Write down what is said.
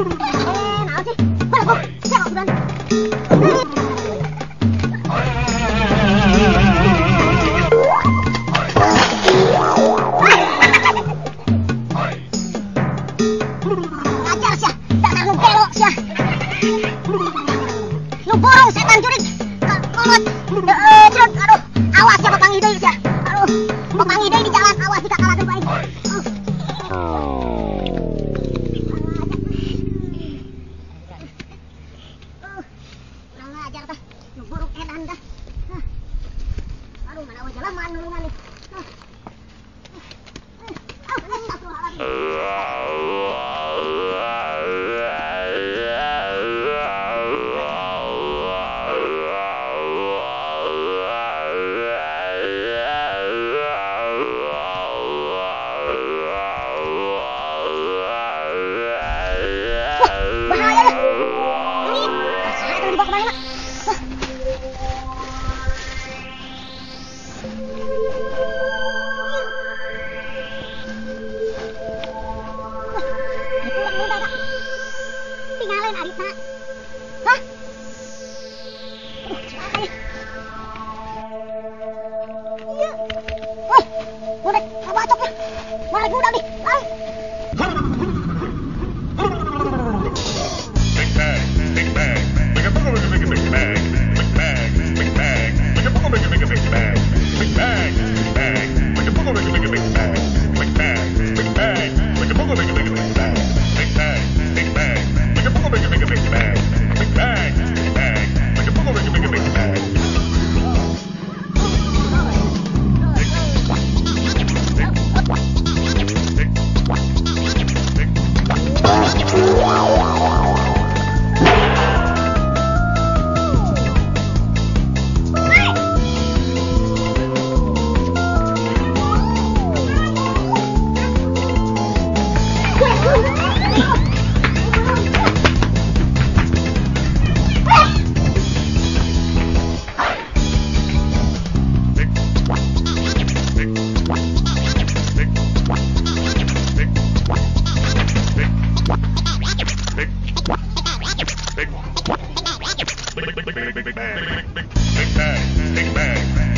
Nào sih? Mana kok? Siapa sudah? Ngajar sih, dasar lu belok sih. Lu borong setan jurik. Kolot. Cerut, aduh. Awas ya Bang Ide sih. Aduh. Bang Ide di jalan awas jika kalah terbaik. Tinggalin Arita. Hah? Celakanya. Iya. Woi, udah bacok ya. Balik udah nih. Lari. Big bag, big bag. Make a big bag, big bag. Big bag, big bag. Make a big bag, big bag. Big bag, big bag. Make a big bag, big bag. Big bag, big bag. Make a big bag, big bag. Big bag, big bag. Make a big bag, big bag. Big bag, big bag. Make a big bag, big bag. Big bag, big bag.